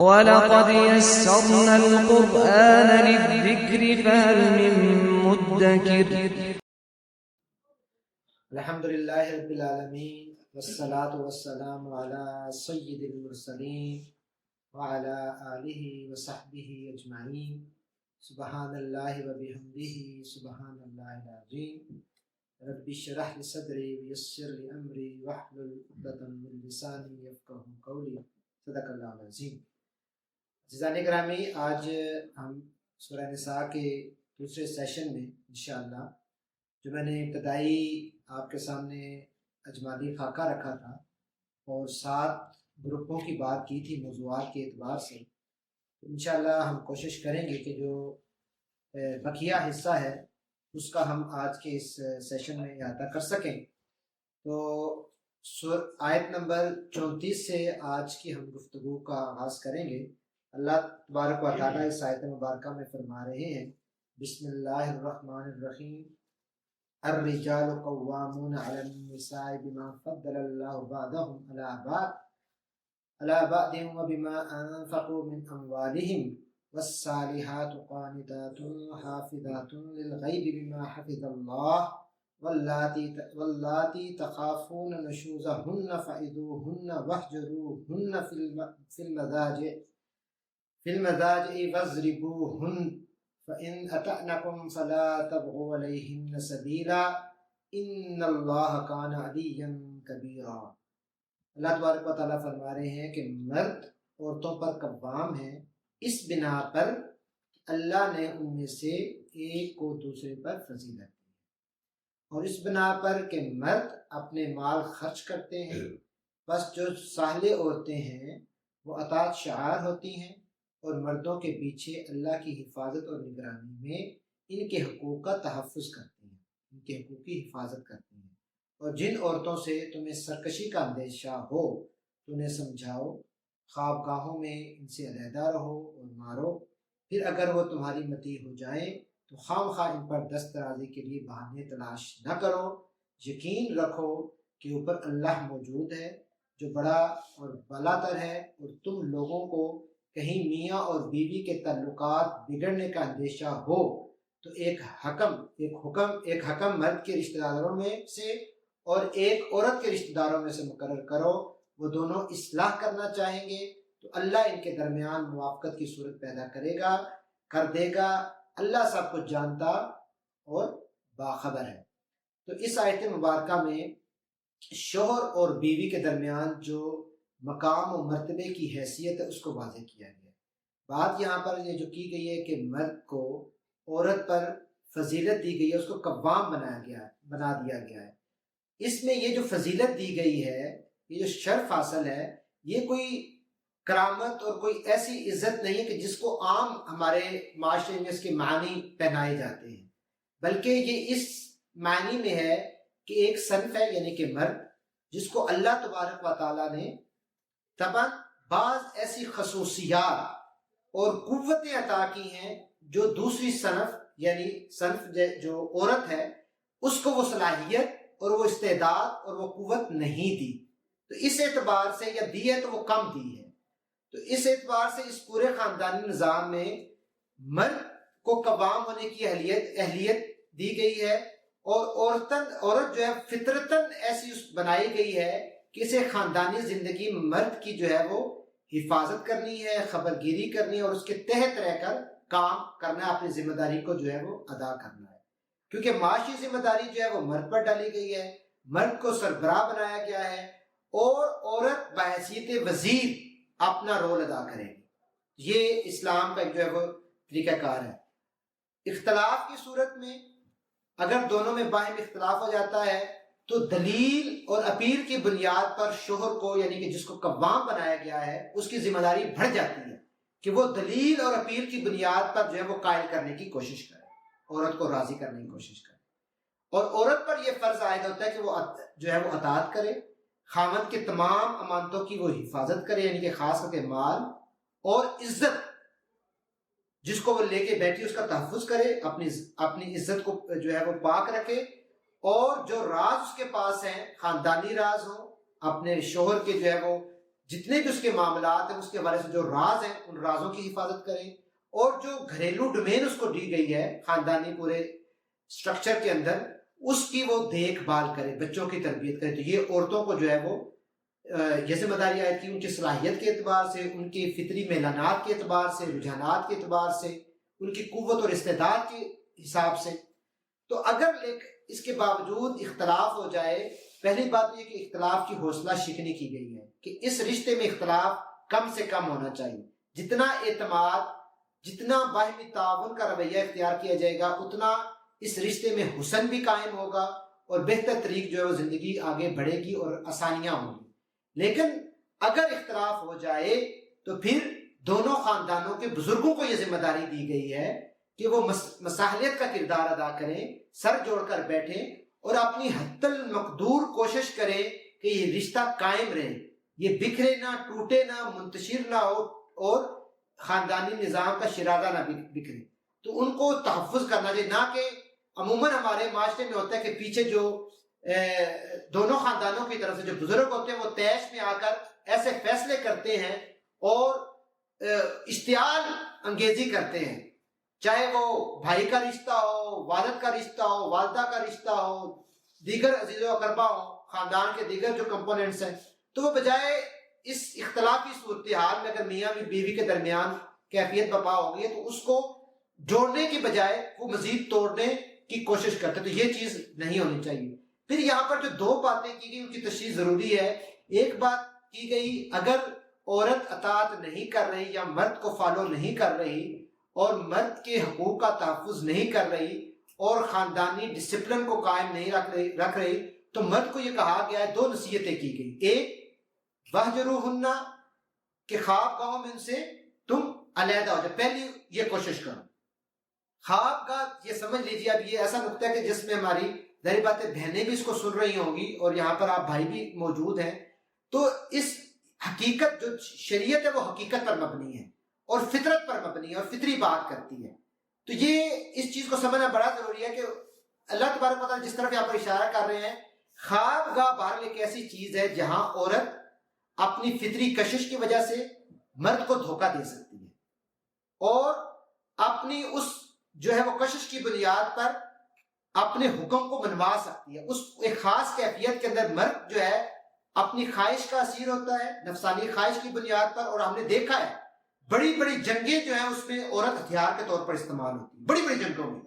وَلَقَدْ يَسَّرْنَا الْقُرْآنَ لِلذِّكْرِ فَهَلْ مِن مُّدَّكِرٍ. الحمدللہ رب العالمین والصلاة والسلام علی سید المرسلین وعلی آلہ وصحبہ اجمعین. سبحان اللہ وبحمدہ سبحان اللہ العظیم. رب اشرح لی صدری ویسر لی امری واحلل عقدۃ من لسانی یفقہوا قولی. صدق اللہ العظیم. عزیزان گرامی، آج ہم سورہ نساء کے دوسرے سیشن میں انشاءاللہ، جو میں نے ابتدائی آپ کے سامنے اجمالی خاکہ رکھا تھا اور 7 گروپوں کی بات کی تھی موضوعات کے اعتبار سے، انشاءاللہ ہم کوشش کریں گے کہ جو بقیہ حصہ ہے اس کا ہم آج کے اس سیشن میں احاطہ کر سکیں. تو آیت نمبر 34 سے آج کی ہم گفتگو کا آغاز کریں گے. اللہ تبارک و تعالیٰ اس آیت مبارکہ میں فرما رہے ہیں، بسم اللہ الرحمن الرحیم. الرجال قوامون علی النساء بما فضل اللہ بعضهم علی بعض وبما انفقوا من اموالهم والصالحات قانتات حافظات للغیب بما حفظ اللہ واللاتی تخافون نشوزهن فعظوهن واہجروهن في المضاجع واضربوهن فإن أطعنكم فلا تبغوا عليهن سبيلا إن الله كان عليا كبيرا. اللہ تبارک و تعالیٰ فرما رہے ہیں کہ مرد عورتوں پر قوام ہیں اس بنا پر اللہ نے ان میں سے ایک کو دوسرے پر فضیلت دی، اور اس بنا پر کہ مرد اپنے مال خرچ کرتے ہیں، بس جو صالح عورتیں ہیں وہ اطاعت شعار ہوتی ہیں اور مردوں کے پیچھے اللہ کی حفاظت اور نگرانی میں ان کے حقوق کا تحفظ کرتی ہیں، ان کے حقوق کی حفاظت کرتی ہیں. اور جن عورتوں سے تمہیں سرکشی کا اندیشہ ہو تو انہیں سمجھاؤ، خوابگاہوں میں ان سے علیحدہ رہو اور مارو. پھر اگر وہ تمہاری مطیع ہو جائیں تو خام خواہ ان پر دست درازی کے لیے بہانے تلاش نہ کرو. یقین رکھو کہ اوپر اللہ موجود ہے جو بڑا اور بالا تر ہے، اور تم لوگوں کو کہیں میاں اور بیوی کے تعلقات بگڑنے کا اندیشہ ہو تو ایک حکم مرد کے رشتہ داروں میں سے اور ایک عورت کے رشتہ داروں میں سے مقرر کرو. وہ دونوں اصلاح کرنا چاہیں گے تو اللہ ان کے درمیان موافقت کی صورت پیدا کر دے گا. اللہ سب کچھ جانتا اور باخبر ہے. تو اس آیت مبارکہ میں شوہر اور بیوی کے درمیان جو مقام و مرتبے کی حیثیت ہے اس کو واضح کیا گیا ہے. بات یہاں پر یہ جو کی گئی ہے کہ مرد کو عورت پر فضیلت دی گئی ہے، اس کو قوام بنا دیا گیا ہے. اس میں یہ جو فضیلت دی گئی ہے، یہ جو شرف حاصل ہے، یہ کوئی کرامت اور کوئی ایسی عزت نہیں ہے کہ جس کو عام ہمارے معاشرے میں اس کے معنی پہنائے جاتے ہیں، بلکہ یہ اس معنی میں ہے کہ ایک صنف ہے، یعنی کہ مرد، جس کو اللہ تبارک و تعالیٰ نے طبعاً بعض ایسی خصوصیات اور قوتیں عطا کی ہیں جو دوسری صنف، یعنی صنف جو عورت ہے، اس کو وہ صلاحیت اور وہ استعداد اور وہ قوت نہیں دی. تو اس اعتبار سے یا دی ہے تو وہ کم دی ہے. تو اس اعتبار سے اس پورے خاندانی نظام میں مرد کو قوام ہونے کی اہلیت دی گئی ہے، اور عورت جو ہے فطرتاً ایسی بنائی گئی ہے کہ اسے خاندانی زندگی مرد کی جو ہے وہ حفاظت کرنی ہے، خبر گیری کرنی ہے، اور اس کے تحت رہ کر کام کرنا ہے، اپنی ذمہ داری کو جو ہے وہ ادا کرنا ہے. کیونکہ معاشی ذمہ داری جو ہے وہ مرد پر ڈالی گئی ہے، مرد کو سربراہ بنایا گیا ہے، اور عورت بحیثیت وزیر اپنا رول ادا کرے گی. یہ اسلام کا جو ہے وہ طریقہ کار ہے. اختلاف کی صورت میں اگر دونوں میں باہم اختلاف ہو جاتا ہے تو دلیل اور اپیل کی بنیاد پر شوہر کو، یعنی کہ جس کو قوام بنایا گیا ہے، اس کی ذمہ داری بڑھ جاتی ہے کہ وہ دلیل اور اپیل کی بنیاد پر جو ہے وہ قائل کرنے کی کوشش کرے، عورت کو راضی کرنے کی کوشش کرے. اور عورت پر یہ فرض عائد ہوتا ہے کہ وہ جو ہے وہ اطاعت کرے، خاوند کے تمام امانتوں کی وہ حفاظت کرے، یعنی کہ خاص کر کے مال اور عزت جس کو وہ لے کے بیٹھی اس کا تحفظ کرے، اپنی عزت کو جو ہے وہ پاک رکھے، اور جو راز اس کے پاس ہیں خاندانی راز ہوں، اپنے شوہر کے جو ہے وہ جتنے بھی اس کے معاملات ہیں اس کے حوالے سے جو راز ہیں ان رازوں کی حفاظت کریں، اور جو گھریلو ڈومین اس کو دی گئی ہے خاندانی پورے سٹرکچر کے اندر، اس کی وہ دیکھ بھال کرے، بچوں کی تربیت کرے۔ تو یہ عورتوں کو جو ہے وہ یہ ذمہ داری آئی تھی، ان کی صلاحیت کے اعتبار سے، ان کی فطری میلانات کے اعتبار سے، رجحانات کے اعتبار سے، ان کی قوت اور استعداد کے حساب سے۔ تو اگر اس کے باوجود اختلاف ہو جائے، پہلی بات یہ کہ اختلاف کی حوصلہ شکنی کی گئی ہے کہ اس رشتے میں اختلاف کم سے کم ہونا چاہیے۔ جتنا اعتماد، جتنا باہمی تعاون کا رویہ اختیار کیا جائے گا، اتنا اس رشتے میں حسن بھی قائم ہوگا اور بہتر طریق جو ہے وہ زندگی آگے بڑھے گی اور آسانیاں ہوں گی۔ لیکن اگر اختلاف ہو جائے تو پھر دونوں خاندانوں کے بزرگوں کو یہ ذمہ داری دی گئی ہے کہ وہ مصالحت کا کردار ادا کریں، سر جوڑ کر بیٹھیں اور اپنی حتی المقدور کوشش کریں کہ یہ رشتہ قائم رہے، یہ بکھرے نہ، ٹوٹے نہ، منتشر نہ ہو اور خاندانی نظام کا شرارہ نہ بکھرے۔ تو ان کو تحفظ کرنا چاہیے، نہ کہ عموماً ہمارے معاشرے میں ہوتا ہے کہ پیچھے جو دونوں خاندانوں کی طرف سے جو بزرگ ہوتے ہیں وہ طیش میں آ کر ایسے فیصلے کرتے ہیں اور اشتعال انگیزی کرتے ہیں، چاہے وہ بھائی کا رشتہ ہو، والد کا رشتہ ہو، والدہ کا رشتہ ہو، دیگر عزیز و اقربا ہو، خاندان کے دیگر جو کمپوننٹس ہیں۔ تو وہ بجائے اس اختلافی صورتحال میں اگر میاں بیوی کے درمیان کیفیت برپا ہو گئی ہے تو اس کو جوڑنے کی بجائے وہ مزید توڑنے کی کوشش کرتے، تو یہ چیز نہیں ہونی چاہیے۔ پھر یہاں پر جو دو باتیں کی گئی ان کی تشریح ضروری ہے۔ ایک بات کی گئی، اگر عورت اطاعت نہیں کر رہی یا مرد کو فالو نہیں کر رہی اور مرد کے حقوق کا تحفظ نہیں کر رہی اور خاندانی ڈسپلن کو قائم نہیں رکھ رہی تو مرد کو یہ کہا گیا ہے، دو نصیحتیں کی گئی۔ ایک، وَاهْجُرُوهُنَّ کہ خواب گاہوں میں ان سے تم علیحدہ ہو جائے، پہلی یہ کوشش کرو۔ خواب گاہ یہ سمجھ لیجیے، اب یہ ایسا نقطہ ہے کہ جس میں ہماری ظاہر بات ہے بہنیں بھی اس کو سن رہی ہوں گی اور یہاں پر آپ بھائی بھی موجود ہیں، تو اس حقیقت جو شریعت ہے وہ حقیقت پر مبنی ہے اور فطرت پر مبنی ہے اور فطری بات کرتی ہے۔ تو یہ اس چیز کو سمجھنا بڑا ضروری ہے کہ اللہ تبارک و تعالیٰ جس طرف یہاں پر اشارہ کر رہے ہیں، خواب گاہ بہرحال ایک ایسی چیز ہے جہاں عورت اپنی فطری کشش کی وجہ سے مرد کو دھوکہ دے سکتی ہے اور اپنی اس جو ہے وہ کشش کی بنیاد پر اپنے حکم کو منوا سکتی ہے۔ اس ایک خاص کیفیت کے اندر مرد جو ہے اپنی خواہش کا اسیر ہوتا ہے، نفسانی خواہش کی بنیاد پر، اور ہم نے دیکھا ہے بڑی بڑی جنگیں جو ہیں اس میں عورت ہتھیار کے طور پر استعمال ہوتی ہے، بڑی بڑی جنگوں میں۔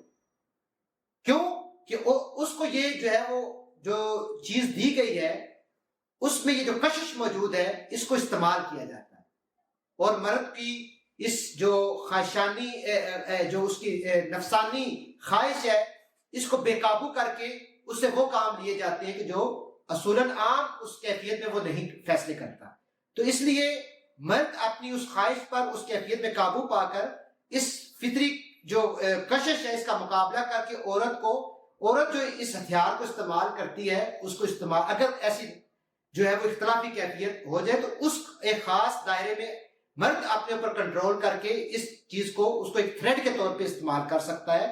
کیوں کہ اس کو یہ جو ہے وہ جو چیز دی گئی ہے اس میں یہ جو کشش موجود ہے اس کو استعمال کیا جاتا ہے، اور مرد کی اس جو خواہشانی جو اس کی نفسانی خواہش ہے اس کو بے قابو کر کے اس سے وہ کام لیے جاتے ہیں کہ جو اصولاً عام اس کیفیت میں وہ نہیں فیصلے کرتا۔ تو اس لیے مرد اپنی اس خواہش پر، اس کیفیت میں قابو پا کر اس فطری جو کشش ہے اس کا مقابلہ کر کے عورت جو اس ہتھیار کو استعمال کرتی ہے اس کو استعمال، اگر ایسی جو ہے وہ اختلافی کیفیت ہو جائے تو اس ایک خاص دائرے میں مرد اپنے اوپر کنٹرول کر کے اس چیز کو اس کو ایک تھریڈ کے طور پہ استعمال کر سکتا ہے،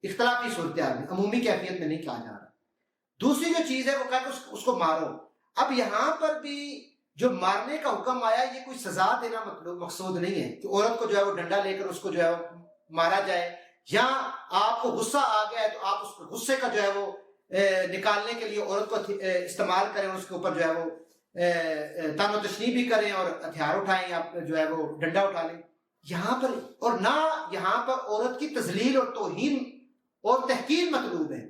اختلافی صورتحال میں، عمومی کیفیت میں نہیں کہا جا رہا۔ دوسری جو چیز ہے وہ کہا کہ اس کو مارو۔ اب یہاں پر بھی جو مارنے کا حکم آیا یہ کوئی سزا دینا مقصود نہیں ہے کہ عورت کو جو ہے وہ ڈنڈا لے کر اس کو جو ہے وہ مارا جائے، یا آپ کو غصہ آ گیا ہے تو آپ اس غصے کا جو ہے وہ نکالنے کے لیے عورت کو استعمال کریں، اس کے اوپر جو ہے وہ تان و تشنیع بھی کریں اور ہتھیار اٹھائیں یا جو ہے وہ ڈنڈا اٹھا لیں یہاں پر، اور نہ یہاں پر عورت کی تذلیل اور توہین اور تحقیر مطلوب ہے۔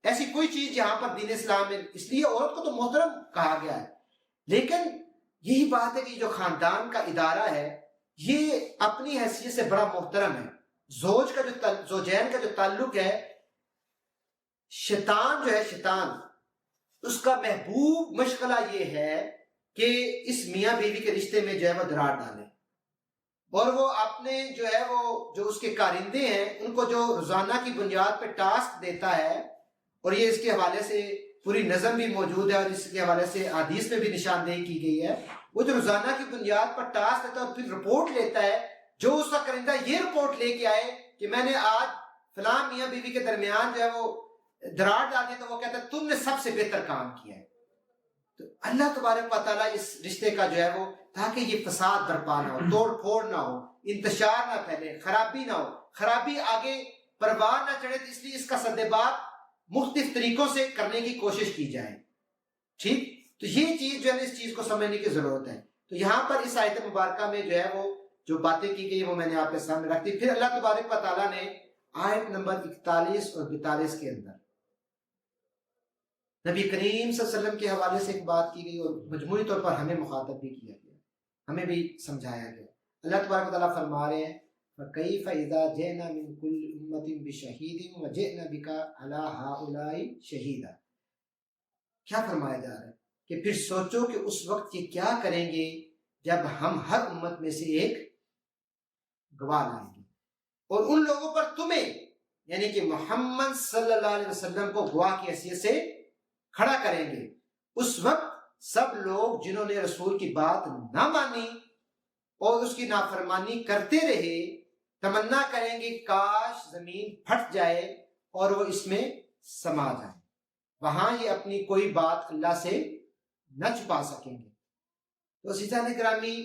ایسی کوئی چیز یہاں پر دین اسلام میں، اس لیے عورت کو تو محترم کہا گیا ہے، لیکن یہی بات ہے کہ جو خاندان کا ادارہ ہے یہ اپنی حیثیت سے بڑا محترم ہے۔ زوجین کا جو تعلق ہے، شیطان جو ہے، شیطان اس کا محبوب مشغلہ یہ ہے کہ اس میاں بیوی کے رشتے میں جو ہے وہ دراڑ ڈالے، اور وہ اپنے جو ہے وہ جو اس کے کارندے ہیں ان کو جو روزانہ کی بنیاد پہ ٹاسک دیتا ہے، اور یہ اس کے حوالے سے پوری نظم بھی موجود ہے اور اس کے حوالے سے حدیث میں بھی نشاندہی کی گئی ہے، وہ جو روزانہ کی بنیاد پر ٹاسک دیتا ہے اور پھر رپورٹ لیتا ہے، جو اس کا کرندہ یہ رپورٹ لے کے آئے کہ میں نے آج فلاں میاں بیوی کے درمیان جو ہے وہ دراڑ ڈال دی، تو وہ کہتا ہے تم نے سب سے بہتر کام کیا ہے۔ تو اللہ تبارک و تعالیٰ اس رشتے کا جو ہے وہ تاکہ یہ فساد برپا نہ ہو، توڑ پھوڑ نہ ہو، انتشار نہ پھیلے، خرابی نہ ہو، خرابی آگے پروان نہ چڑھے، تو اس لیے اس کا سدباب مختلف طریقوں سے کرنے کی کوشش کی جائے. ٹھیک، تو یہ چیز جو ہے اس چیز کو سمجھنے کی ضرورت ہے. تو یہاں پر اس آیت مبارکہ میں جو ہے وہ جو باتیں کی گئی وہ میں نے آپ کے سامنے رکھ دی. پھر اللہ تبارک و تعالیٰ نے آیت نمبر 41 اور 42 کے اندر نبی کریم صلی اللہ علیہ وسلم کے حوالے سے ایک بات کی گئی اور مجموعی طور پر ہمیں مخاطب بھی کیا گیا، ہمیں بھی سمجھایا گیا. اللہ تبارک و تعالیٰ فرما رہے ہیں فَكَيْفَ إِذَا جِئْنَا مِن كُلِّ أُمَّةٍ بِشَهِيدٍ وَجِئْنَا بِكَ عَلَى هَؤُلَاءِ شَهِيدًا. کیا فرمایا جا رہا ہے کہ پھر سوچو کہ اس وقت یہ کیا کریں گے جب ہم ہر امت میں سے ایک گواہ لائیں گے اور ان لوگوں پر تمہیں یعنی کہ محمد صلی اللہ علیہ وسلم کو گواہ کی حیثیت سے کھڑا کریں گے. اس وقت سب لوگ جنہوں نے رسول کی بات نہ مانی اور اس کی نافرمانی کرتے رہے تمنا کریں گے کاش زمین پھٹ جائے اور وہ اس میں سما جائے، وہاں یہ اپنی کوئی بات اللہ سے نہ چھپا سکیں گے. تو عزیزان گرامی،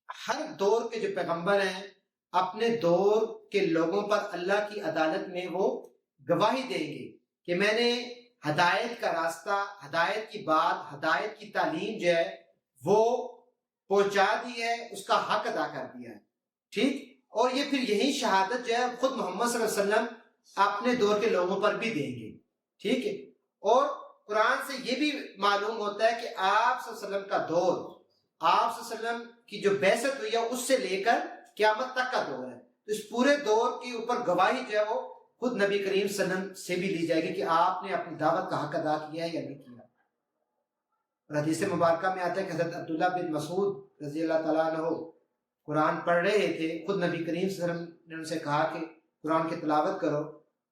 ہر دور کے جو پیغمبر ہیں اپنے دور کے لوگوں پر اللہ کی عدالت میں وہ گواہی دیں گے کہ میں نے ہدایت کا راستہ، ہدایت کی بات، ہدایت کی تعلیم جو ہے وہ پہنچا دی ہے، اس کا حق ادا کر دیا ہے. ٹھیک، اور یہ پھر یہی شہادت جو ہے خود محمد صلی اللہ علیہ وسلم اپنے دور کے لوگوں پر بھی دیں گے. ٹھیک ہے، اور قرآن سے یہ بھی معلوم ہوتا ہے کہ آپ صلی اللہ علیہ وسلم کا دور، آپ صلی اللہ علیہ وسلم کی جو بعثت ہوئی ہے اس سے لے کر قیامت تک کا دور ہے. تو اس پورے دور کے اوپر گواہی جو ہے وہ خود نبی کریم صلی اللہ علیہ وسلم سے بھی لی جائے گی کہ آپ نے اپنی دعوت کا حق ادا کیا ہے یا نہیں کیا. اور حدیث مبارکہ میں آتا ہے کہ حضرت عبداللہ بن مسعود رضی اللہ تعالیٰ عنہ قرآن پڑھ رہے تھے، خود نبی کریم صلی اللہ علیہ وسلم نے ان سے کہا کہ قرآن کی تلاوت کرو.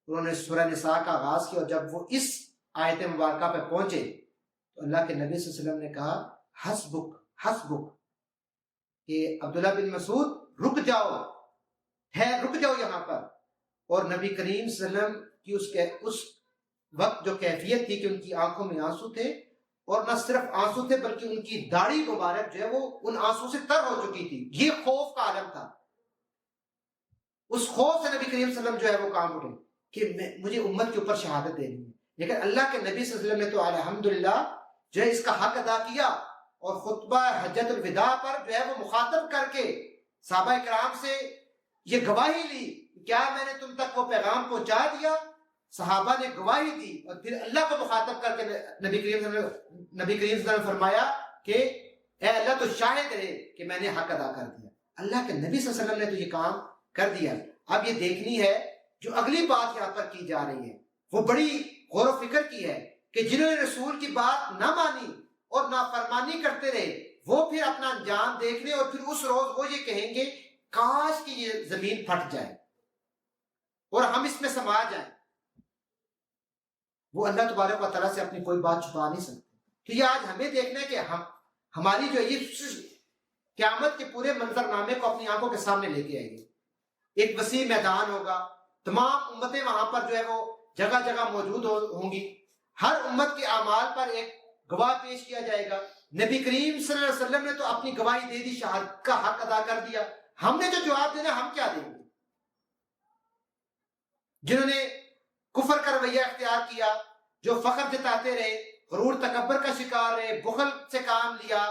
انہوں نے سورہ نساء کا آغاز کیا اور جب وہ اس آیت مبارکہ پہ پہنچے تو اللہ کے نبی صلی اللہ علیہ وسلم نے کہا حسبک حسبک، کہ عبداللہ بن مسعود رک جاؤ، رک جاؤ یہاں پر. اور نبی کریم صلی اللہ علیہ وسلم کی اس وقت جو کیفیت تھی کہ ان کی آنکھوں میں آنسو تھے، اور نہ صرف آنسو تھے بلکہ ان کی داڑھی مبارک جو ہے وہ ان آنسو سے تر ہو چکی تھی. یہ خوف کا عالم تھا. اس خوف سے نبی کریم صلی اللہ علیہ وسلم جو ہے وہ کام اٹھے کہ مجھے امت کے اوپر شہادت دینی ہے. لیکن اللہ کے نبی صلی اللہ علیہ وسلم نے تو الحمدللہ جو ہے اس کا حق ادا کیا، اور خطبہ حجت الوداع پر جو ہے وہ مخاطب کر کے صحابہ کرام سے یہ گواہی لی، کیا میں نے تم تک وہ پیغام پہنچا دیا؟ صحابہ نے گواہی دی، اور پھر اللہ کو مخاطب کر کے نبی کریم صلی اللہ علیہ وسلم نے فرمایا کہ اے اللہ تو شاہد رہے کہ میں نے حق ادا کر دیا. اللہ کے نبی صلی اللہ علیہ وسلم نے تو یہ کام کر دیا. اب یہ دیکھنی ہے جو اگلی بات یہاں پر کی جا رہی ہے وہ بڑی غور و فکر کی ہے کہ جنہوں نے رسول کی بات نہ مانی اور نافرمانی کرتے رہے وہ پھر اپنا انجام دیکھ لیں، اور پھر اس روز وہ یہ کہیں گے کاش کہ یہ زمین پھٹ جائے اور ہم اس میں سما جائیں. وہ اللہ تبارک و تعالیٰ سے اپنی کوئی بات چھپا نہیں سکتے. تو یہ آج ہمیں دیکھنا ہے کہ ہماری جو یہ قیامت کے پورے منظرنامے کو اپنی آنکھوں کے سامنے لے کے آئے گی. ایک وسیع میدان ہوگا، تمام امتیں وہاں پر جو ہے وہ جگہ جگہ موجود ہوں گی. ہر امت کے اعمال پر ایک گواہ پیش کیا جائے گا. نبی کریم صلی اللہ علیہ وسلم نے تو اپنی گواہی دے دی، شہادت کا حق ادا کر دیا. ہم نے جو جواب دینا ہم کیا دیں گے؟ جنہوں نے کفر کا رویہ اختیار کیا، جو فخر جتاتے رہے، غرور تکبر کا شکار رہے، بخل سے کام لیا،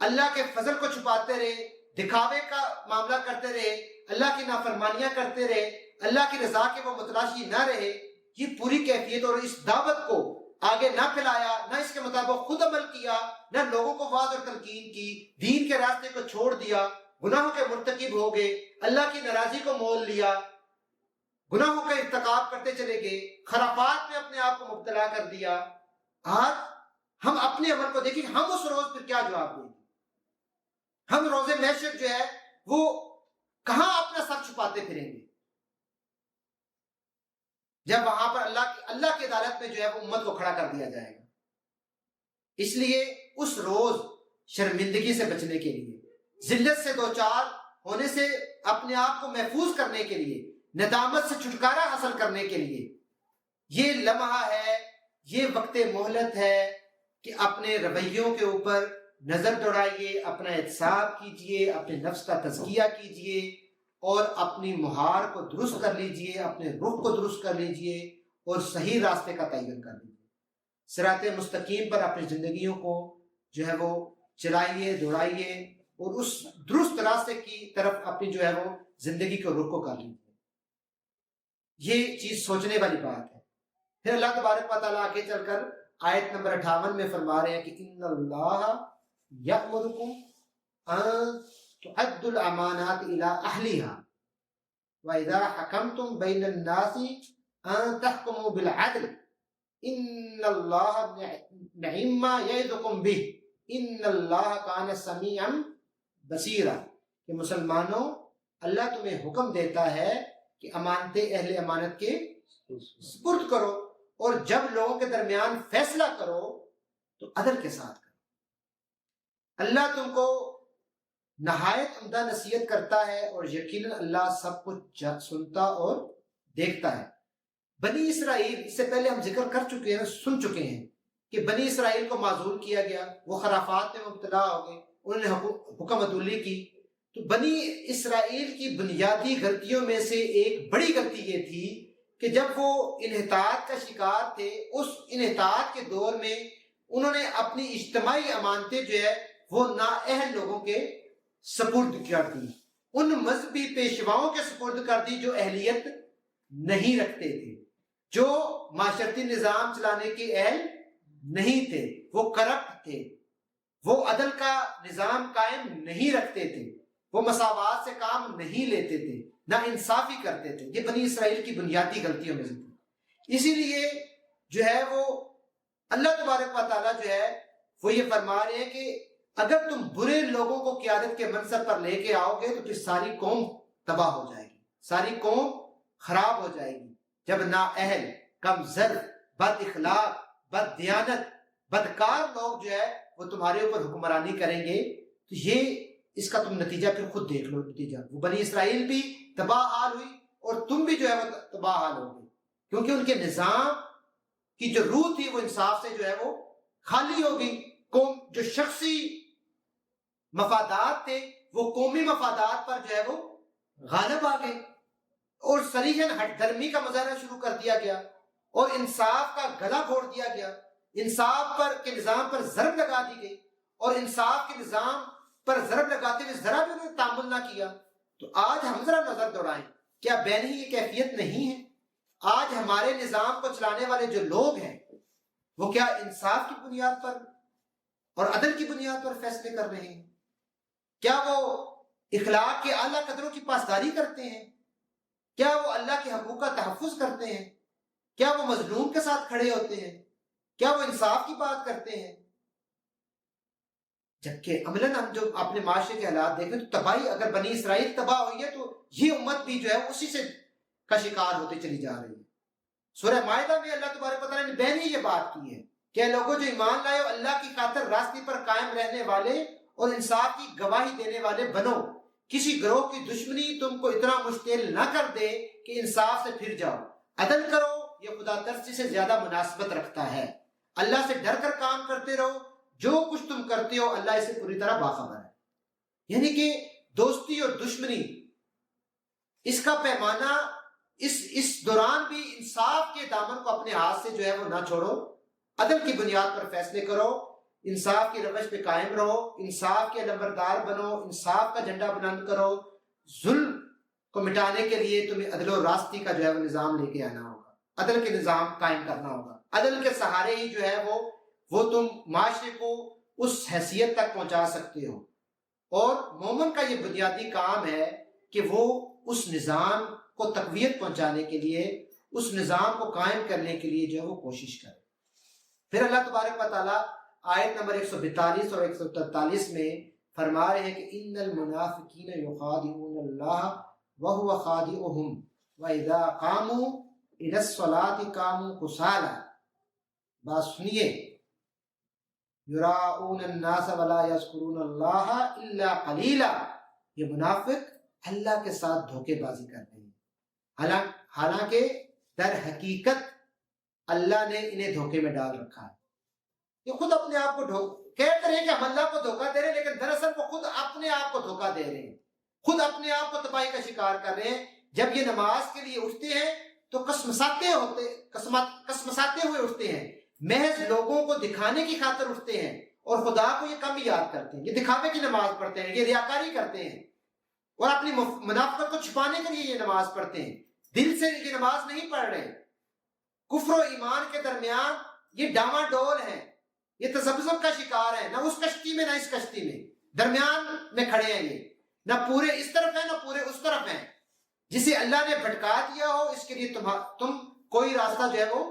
اللہ کے فضل کو چھپاتے رہے، دکھاوے کا معاملہ کرتے رہے، اللہ کی نافرمانیاں کرتے رہے، اللہ کی رضا کے وہ متلاشی نہ رہے، یہ پوری کیفیت اور اس دعوت کو آگے نہ پھیلایا، نہ اس کے مطابق خود عمل کیا، نہ لوگوں کو واعظ اور تلقین کی، دین کے راستے کو چھوڑ دیا، گناہوں کے مرتکب ہو گئے، اللہ کی ناراضی کو مول لیا، گناہوں کا ارتکاب کرتے چلے گئے، خرافات میں اپنے آپ کو مبتلا کر دیا. آج ہم اپنے عمل کو دیکھیں، ہم اس روز پھر کیا جواب دیں گے؟ ہم روز محشر جو ہے وہ کہاں اپنا سر چھپاتے پھریں گے جب وہاں پر اللہ کی عدالت میں جو ہے وہ امت کو کھڑا کر دیا جائے گا. اس لیے اس روز شرمندگی سے بچنے کے لیے، ذلت سے دوچار ہونے سے اپنے آپ کو محفوظ کرنے کے لیے، ندامت سے چھٹکارا حاصل کرنے کے لیے یہ لمحہ ہے، یہ وقت مہلت ہے کہ اپنے رویوں کے اوپر نظر دوڑائیے، اپنا احتساب کیجئے، اپنے نفس کا تزکیہ کیجئے اور اپنی مہار کو درست کر لیجئے، اپنے رخ کو درست کر لیجئے اور صحیح راستے کا تعین کر لیجئے۔ صراط مستقیم پر اپنی زندگیوں کو جو ہے وہ چلائیے، دوڑائیے اور اس درست راستے کی طرف اپنی جو ہے وہ زندگی کے رخ کو کر لیجیے۔ یہ چیز سوچنے والی بات ہے۔ پھر اللہ تبارک و تعالیٰ آگے چل کر آیت نمبر 58 میں فرما رہے ہیں کہ ان اللہ یأمرکم ان تؤدوا الامانات الی اہلھا واذا حکمتم بین الناس ان تحکموا بالعدل ان اللہ نعم ما یعظکم بہ ان اللہ کان سمیعا بصیرا، کہ مسلمانوں اللہ تمہیں حکم دیتا ہے کہ امانتیں اہل امانت کے سپرد کرو اور جب لوگوں کے درمیان فیصلہ کرو تو عدل کے ساتھ کرو۔ اللہ تم کو نہایت عمدہ نصیحت کرتا ہے اور یقیناً اللہ سب کچھ سنتا اور دیکھتا ہے۔ بنی اسرائیل، اس سے پہلے ہم ذکر کر چکے ہیں، سن چکے ہیں کہ بنی اسرائیل کو معذور کیا گیا، وہ خرافات میں مبتلا ہو گئے، انہوں نے حکم عدولی کی۔ تو بنی اسرائیل کی بنیادی غلطیوں میں سے ایک بڑی غلطی یہ تھی کہ جب وہ انحطاط کا شکار تھے، اس انحطاط کے دور میں انہوں نے اپنی اجتماعی امانتیں جو ہے وہ نااہل لوگوں کے سپرد کر دی، ان مذہبی پیشواؤں کے سپرد کر دی جو اہلیت نہیں رکھتے تھے، جو معاشرتی نظام چلانے کے اہل نہیں تھے، وہ کرپٹ تھے، وہ عدل کا نظام قائم نہیں رکھتے تھے، وہ مساوات سے کام نہیں لیتے تھے، نہ انصافی کرتے تھے۔ یہ بنی اسرائیل کی بنیادی غلطیوں میں سے تھی۔ اسی لیے جو ہے وہ اللہ تبارک و تعالیٰ جو ہے وہ یہ فرما رہے ہیں کہ اگر تم برے لوگوں کو قیادت کے منصب پر لے کے آؤ گے تو پھر ساری قوم تباہ ہو جائے گی، ساری قوم خراب ہو جائے گی۔ جب نااہل، کم ظرف، بد اخلاق، بد دیانت، بدکار لوگ جو ہے وہ تمہارے اوپر حکمرانی کریں گے تو یہ اس کا تم نتیجہ پھر خود دیکھ لو۔ نتیجہ وہ بنی اسرائیل بھی تباہ حال ہوئی اور تم بھی جو ہے وہ تباہ حال ہو گئے، کیونکہ ان کے نظام کی جو روح تھی وہ انصاف سے جو ہے وہ خالی ہو گئی۔ قوم جو شخصی مفادات تھے وہ قومی مفادات پر جو ہے وہ غالب آ گئے اور صریحاً ہٹ دھرمی کا مظاہرہ شروع کر دیا گیا اور انصاف کا گلا گھوڑ دیا گیا، انصاف پر کے نظام پر ضرب لگا دی گئی اور انصاف کے نظام پر ضرب لگاتے ہوئے ذرا بھی انہوں نے تعامل نہ کیا۔ تو آج ہم ذرا نظر دوڑائیں، کیا بینی یہ کیفیت نہیں ہے؟ آج ہمارے نظام کو چلانے والے جو لوگ ہیں وہ کیا انصاف کی بنیاد پر اور عدل کی بنیاد پر فیصلے کر رہے ہیں؟ کیا وہ اخلاق کے اعلیٰ قدروں کی پاسداری کرتے ہیں؟ کیا وہ اللہ کے حقوق کا تحفظ کرتے ہیں؟ کیا وہ مظلوم کے ساتھ کھڑے ہوتے ہیں؟ کیا وہ انصاف کی بات کرتے ہیں؟ جبکہ عملاً ہم جو اپنے معاشرے کے حالات دیکھیں تو تباہی، اگر بنی اسرائیل تباہ ہوئی ہے تو یہ امت بھی جو ہے اسی سے کا شکار ہوتے چلی جا رہی ہے۔ سورہ مائدہ میں اللہ تبارک و تعالیٰ نے بہن یہ بات کی ہے کہ لوگوں جو ایمان لائے اللہ کی خاطر راستے پر قائم رہنے والے اور انصاف کی گواہی دینے والے بنو، کسی گروہ کی دشمنی تم کو اتنا مشتعل نہ کر دے کہ انصاف سے پھر جاؤ، عدل کرو، یہ خدا ترسی سے زیادہ مناسبت رکھتا ہے۔ اللہ سے ڈر کر کام کرتے رہو، جو کچھ تم کرتے ہو اللہ اسے پوری طرح باخبر ہے۔ یعنی کہ دوستی اور دشمنی اس کا پیمانہ اس دوران بھی انصاف کے دامن کو اپنے ہاتھ سے جو ہے وہ نہ چھوڑو، عدل کی بنیاد پر فیصلے کرو، انصاف کی روش پہ قائم رہو، انصاف کے لمبردار بنو، انصاف کا جھنڈا بلند کرو۔ ظلم کو مٹانے کے لیے تمہیں عدل و راستی کا جو ہے وہ نظام لے کے آنا ہوگا، عدل کے نظام قائم کرنا ہوگا۔ عدل کے سہارے ہی جو ہے وہ تم معاشرے کو اس حیثیت تک پہنچا سکتے ہو، اور مومن کا یہ بنیادی کام ہے کہ وہ اس نظام کو تقویت پہنچانے کے لیے، اس نظام کو قائم کرنے کے لیے جو ہے وہ کوشش کرے۔ پھر اللہ تبارک و تعالیٰ آیت نمبر 142 اور 143 میں فرما رہے ہیں کہ ان المنافقین یخادعون اللہ وهو خادعهم واذا قاموا الى الصلاة قاموا کسالى۔ بات سنیے، یراؤون الناس ولا یذکرون اللہ الا قلیلا، یہ منافق اللہ کے ساتھ دھوکے بازی کر رہے ہیں، حالانکہ در حقیقت اللہ نے انہیں دھوکے میں ڈال رکھا ہے۔ یہ خود اپنے آپ کو کہتے رہے کہ ہم اللہ کو دھوکہ دے رہے ہیں، لیکن دراصل وہ خود اپنے آپ کو دھوکہ دے رہے ہیں، خود اپنے آپ کو تباہی کا شکار کر رہے ہیں۔ جب یہ نماز کے لیے اٹھتے ہیں تو کسمساتے ہوئے اٹھتے ہیں، محض لوگوں کو دکھانے کی خاطر اٹھتے ہیں، اور خدا کو یہ کم یاد کرتے ہیں۔ یہ دکھاوے کی نماز پڑھتے ہیں، یہ ریاکاری کرتے ہیں، اور اپنی منافقت کو چھپانے کے لیے یہ نماز پڑھتے ہیں، دل سے یہ نماز نہیں پڑھ رہے۔ کفر و ایمان کے درمیان یہ ڈاما ڈول ہیں، یہ تذبذب کا شکار ہیں، نہ اس کشتی میں نہ اس کشتی میں، درمیان میں کھڑے ہیں، یہ نہ پورے اس طرف ہیں نہ پورے اس طرف ہیں۔ جسے اللہ نے بھٹکا دیا ہو اس کے لیے تم کوئی راستہ جو ہے وہ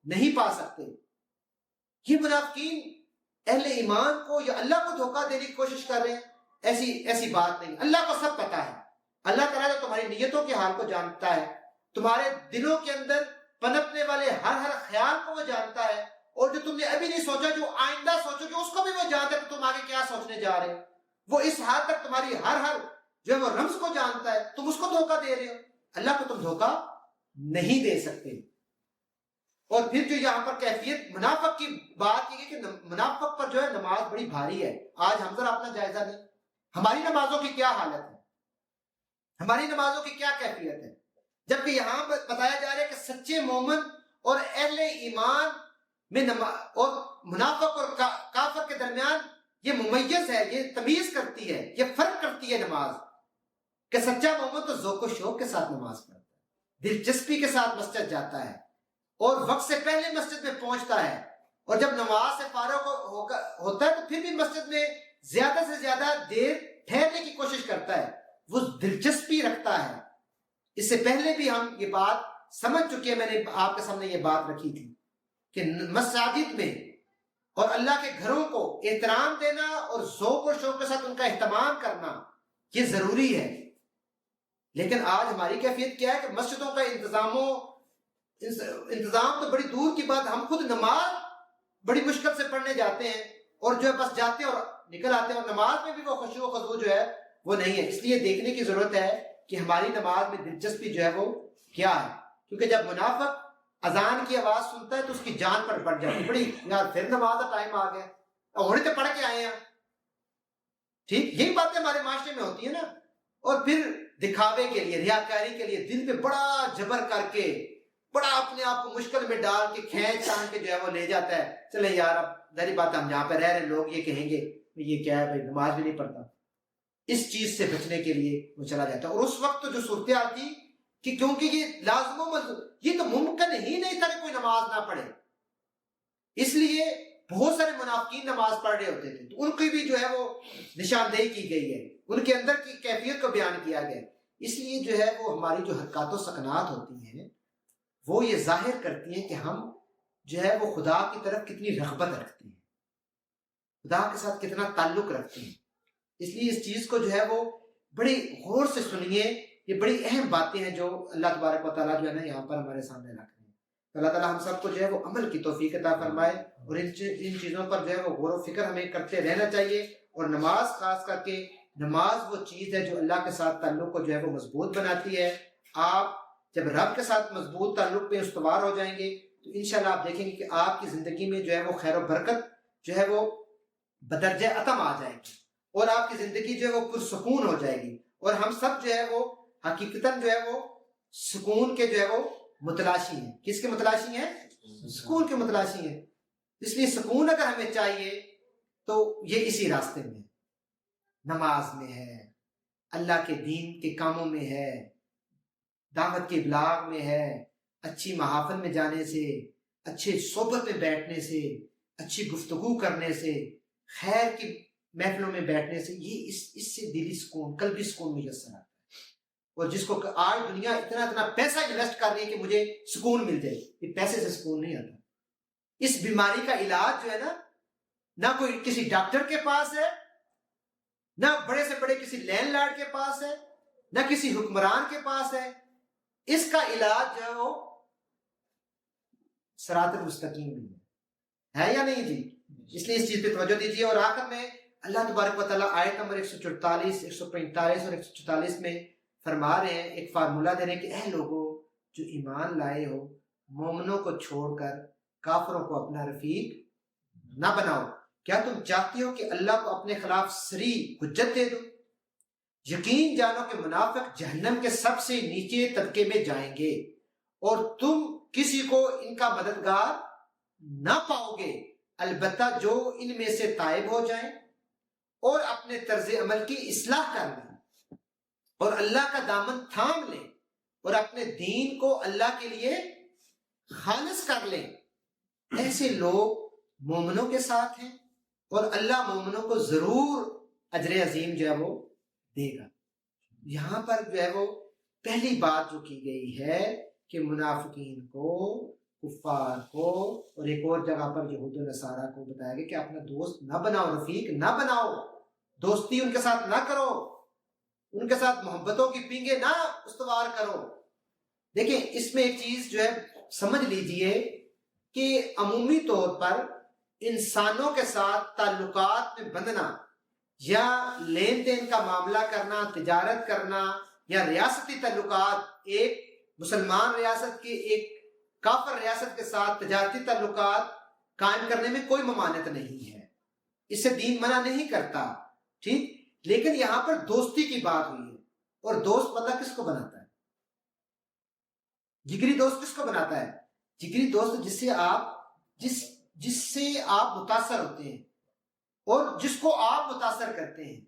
نہیں پا سکتے۔ یہ منافقین اہل ایمان کو یا اللہ کو دھوکہ دینے کی کوشش کر رہے ہیں، ایسی بات نہیں۔ اللہ کو سب پتا ہے، اللہ تعالیٰ تو تمہاری نیتوں کے حال کو جانتا ہے، تمہارے دلوں کے اندر پنپنے والے ہر خیال کو وہ جانتا ہے، اور جو تم نے ابھی نہیں سوچا، جو آئندہ سوچو گے اس کو بھی وہ جانتا ہے کہ تم آگے کیا سوچنے جا رہے ہو۔ وہ اس حد تک تمہاری ہر جو ہے وہ رمز کو جانتا ہے، تم اس کو دھوکہ دے رہے ہو۔ اللہ کو تم دھوکہ نہیں دے سکتے۔ اور پھر جو یہاں پر کیفیت منافق کی بات کی کہ منافق پر جو ہے نماز بڑی بھاری ہے۔ آج ہم ذرا اپنا جائزہ لیں، ہماری نمازوں کی کیا حالت ہے، ہماری نمازوں کی کیا کیفیت ہے، جبکہ یہاں پر بتایا جا رہا ہے کہ سچے مومن اور اہل ایمان میں اور منافق اور کافر کے درمیان یہ ممیز ہے، یہ تمیز کرتی ہے، یہ فرق کرتی ہے نماز، کہ سچا مومن تو ذوق و شوق کے ساتھ نماز پڑھتا ہے، دلچسپی کے ساتھ مسجد جاتا ہے، اور وقت سے پہلے مسجد میں پہنچتا ہے، اور جب نماز سے فارغ ہوتا ہے تو پھر بھی مسجد میں زیادہ سے زیادہ دیر ٹھہرنے کی کوشش کرتا ہے، وہ دلچسپی رکھتا ہے۔ اس سے پہلے بھی ہم یہ بات سمجھ چکے ہیں، میں نے آپ کے سامنے یہ بات رکھی تھی کہ مساجد میں اور اللہ کے گھروں کو احترام دینا اور ذوق و شوق کے ساتھ ان کا اہتمام کرنا یہ ضروری ہے۔ لیکن آج ہماری کیفیت کیا ہے کہ مسجدوں کا انتظام تو بڑی دور کی بات، ہم خود نماز بڑی مشکل سے پڑھنے جاتے ہیں، اور جو ہے بس جاتے ہیں اور نکل آتے ہیں، اور نماز میں بھی وہ خشوع و خضوع جو ہے وہ نہیں ہے۔ اس لیے دیکھنے کی ضرورت ہے کہ ہماری نماز میں دلچسپی جو ہے وہ کیا ہے، کیونکہ جب منافق اذان کی آواز سنتا ہے تو اس کی جان پر بڑھ جاتی ہے، بڑی یار پھر نماز کا ٹائم آ گیا، اور ہونے تو پڑھ کے آئے ہیں، ٹھیک یہی باتیں ہمارے معاشرے میں ہوتی ہیں نا۔ اور پھر دکھاوے کے لیے، ریاکاری کے لیے دل پہ بڑا جبر کر کے، بڑا اپنے آپ کو مشکل میں ڈال کے کھینچ تان کے جو ہے وہ لے جاتا ہے، چلے یار اب ظاہری بات ہم جہاں پہ رہ رہے لوگ یہ کہیں گے یہ کیا ہے بھائی، نماز بھی نہیں پڑھتا۔ اس چیز سے بچنے کے لیے وہ چلا جاتا ہے۔ اور اس وقت جو صورتحال تھی کہ کیونکہ یہ لازم و ملزوم، یہ تو ممکن ہی نہیں تھا کہ کوئی نماز نہ پڑھے، اس لیے بہت سارے منافقین نماز پڑھ رہے ہوتے تھے، تو ان کی بھی جو ہے وہ نشاندہی کی گئی ہے، ان کے اندر کی کیفیت کو بیان کیا گیا۔ اس لیے جو ہے وہ ہماری جو حرکات و سکنات ہوتی ہیں وہ یہ ظاہر کرتی ہیں کہ ہم جو ہے وہ خدا کی طرف کتنی رغبت رکھتے ہیں، خدا کے ساتھ کتنا تعلق رکھتے ہیں۔ اس لیے اس چیز کو جو ہے وہ بڑی غور سے سنیے، یہ بڑی اہم باتیں ہیں جو اللہ تبارک و تعالیٰ جو ہے نا یہاں پر ہمارے سامنے رکھ رہے ہیں۔ اللہ تعالیٰ ہم سب کو جو ہے وہ عمل کی توفیق عطا فرمائے، اور ان چیزوں پر جو ہے وہ غور و فکر ہمیں کرتے رہنا چاہیے۔ اور نماز خاص کر کے نماز وہ چیز ہے جو اللہ کے ساتھ تعلق کو جو ہے وہ مضبوط بناتی ہے۔ آپ جب رب کے ساتھ مضبوط تعلق پہ استوار ہو جائیں گے تو انشاءاللہ آپ دیکھیں گے کہ آپ کی زندگی میں جو ہے وہ خیر و برکت جو ہے وہ بدرجہ اتم آ جائے گی، اور آپ کی زندگی جو ہے وہ پرسکون ہو جائے گی، اور ہم سب جو ہے وہ حقیقتاً جو ہے وہ سکون کے جو ہے وہ متلاشی ہیں۔ کس کے متلاشی ہیں؟ سکون کے متلاشی ہیں۔ اس لیے سکون اگر ہمیں چاہیے تو یہ اسی راستے میں ہے، نماز میں ہے، اللہ کے دین کے کاموں میں ہے، دعوت کے ابلاغ میں ہے، اچھی محافل میں جانے سے، اچھے صحبت میں بیٹھنے سے، اچھی گفتگو کرنے سے، خیر کی محفلوں میں بیٹھنے سے، یہ اس سے دلی سکون، قلبی سکون میسر آتا ہے۔ اور جس کو آج دنیا اتنا پیسہ انویسٹ کر رہی ہے کہ مجھے سکون مل جائے، یہ پیسے سے سکون نہیں آتا۔ اس بیماری کا علاج جو ہے نا، نہ کوئی کسی ڈاکٹر کے پاس ہے، نہ بڑے سے بڑے کسی لینڈ لارڈ کے پاس ہے، نہ کسی حکمران کے پاس ہے۔ اس کا علاج جو ہے وہ صراط المستقیم بھی ہے یا نہیں جی؟ اس لیے اس چیز پہ توجہ دیجیے۔ اور آخر میں اللہ تبارک و تعالیٰ آیت نمبر 144، 145 اور 144 میں فرما رہے ہیں، ایک فارمولہ دے رہے ہیں کہ اے لوگوں جو ایمان لائے ہو، مومنوں کو چھوڑ کر کافروں کو اپنا رفیق نہ بناؤ، کیا تم چاہتی ہو کہ اللہ کو اپنے خلاف صریح حجت دے دو؟ یقین جانو کہ منافق جہنم کے سب سے نیچے طبقے میں جائیں گے اور تم کسی کو ان کا مددگار نہ پاؤ گے، البتہ جو ان میں سے تائب ہو جائیں اور اپنے طرز عمل کی اصلاح کر لیں اور اللہ کا دامن تھام لیں اور اپنے دین کو اللہ کے لیے خالص کر لیں، ایسے لوگ مومنوں کے ساتھ ہیں اور اللہ مومنوں کو ضرور اجر عظیم جو ہے وہ دے گا۔ یہاں پر جو ہے وہ پہلی بات جو کی گئی ہے کہ منافقین کو، کفار کو، اور ایک اور جگہ پر یہود و نصارہ کو بتایا گیا کہ اپنا دوست نہ بناؤ، رفیق نہ بناؤ، دوستی ان کے ساتھ نہ کرو، ان کے ساتھ محبتوں کی پینگیں نہ استوار کرو۔ دیکھیں اس میں ایک چیز جو ہے سمجھ لیجئے کہ عمومی طور پر انسانوں کے ساتھ تعلقات میں بندنا یا لین دین کا معاملہ کرنا، تجارت کرنا یا ریاستی تعلقات، ایک مسلمان ریاست کی ایک کافر ریاست کے ساتھ تجارتی تعلقات قائم کرنے میں کوئی ممانعت نہیں ہے، اس سے دین منع نہیں کرتا، ٹھیک، لیکن یہاں پر دوستی کی بات ہوئی ہے۔ اور دوست بندہ کس کو بناتا ہے؟ جگری دوست کس کو بناتا ہے؟ جگری دوست جس سے آپ متاثر ہوتے ہیں اور جس کو آپ متاثر کرتے ہیں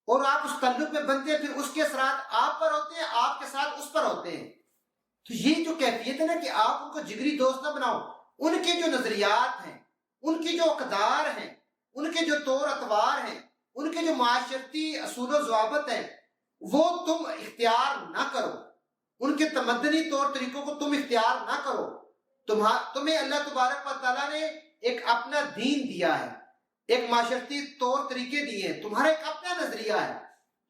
اور آپ اس تعلق میں بنتے ہیں، پھر اس کے اثرات آپ پر ہوتے ہیں، آپ کے ساتھ اس پر ہوتے ہیں۔ تو یہ جو کیفیت ہے نا کہ آپ ان کو جگری دوست نہ بناؤ، ان کے جو نظریات ہیں، ان کی جو اقدار ہیں، ان کے جو طور اطوار ہیں، ان کے جو معاشرتی اصول و ضوابط ہیں، وہ تم اختیار نہ کرو، ان کے تمدنی طور طریقوں کو تم اختیار نہ کرو۔ تمہیں اللہ تبارک و تعالیٰ نے ایک اپنا دین دیا ہے، ایک معاشرتی طور طریقے دیے ہیں، تمہارا ایک اپنا نظریہ ہے،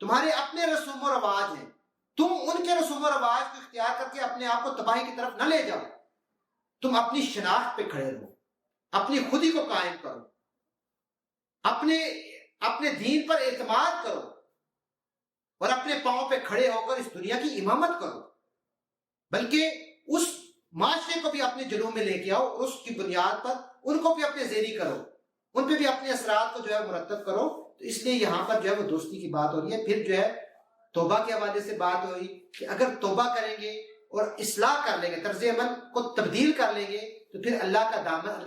تمہارے اپنے رسوم و رواج ہیں، تم ان کے رسوم و رواج کو اختیار کر کے اپنے آپ کو تباہی کی طرف نہ لے جاؤ، تم اپنی شناخت پہ کھڑے رہو، اپنی خودی کو قائم کرو، اپنے دین پر اعتماد کرو اور اپنے پاؤں پہ کھڑے ہو کر اس دنیا کی امامت کرو، بلکہ اس معاشرے کو بھی اپنے جلوہ میں لے کے آؤ، اس کی بنیاد پر ان کو بھی اپنے زیری کرو، ان پہ بھی اپنے اثرات کو جو ہے مرتب کرو۔ تو اس لیے یہاں پر جو ہے وہ دوستی کی بات ہو رہی ہے۔ پھر جو ہے توبہ کے حوالے سے بات ہوئی کہ اگر توبہ کریں گے اور اصلاح کر لیں گے، طرز عمل کو تبدیل کر لیں گے، تو پھر اللہ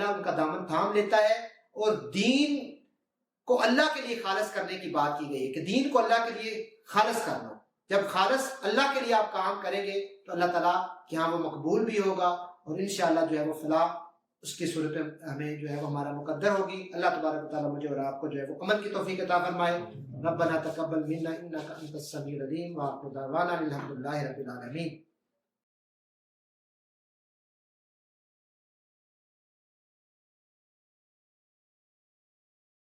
ان کا دامن تھام لیتا ہے اور دین کو اللہ کے لیے خالص کرنے کی بات کی گئی ہے کہ دین کو اللہ کے لیے خالص کر لو۔ جب خالص اللہ کے لیے آپ کام کریں گے تو اللہ تعالیٰ کہ ہاں وہ مقبول بھی ہوگا اور انشاءاللہ جو ہے وہ فلاح اس کی صورت میں ہمیں جو ہے وہ ہمارا مقدر ہوگی۔ اللہ تبارک و تعالیٰ مجھے اور آپ کو جو ہے وہ عمل کی توفیق عطا فرمائے۔ ربنا تقبل منا انک انت السمیع العلیم وآخر دعوانا الحمد للہ رب العالمین۔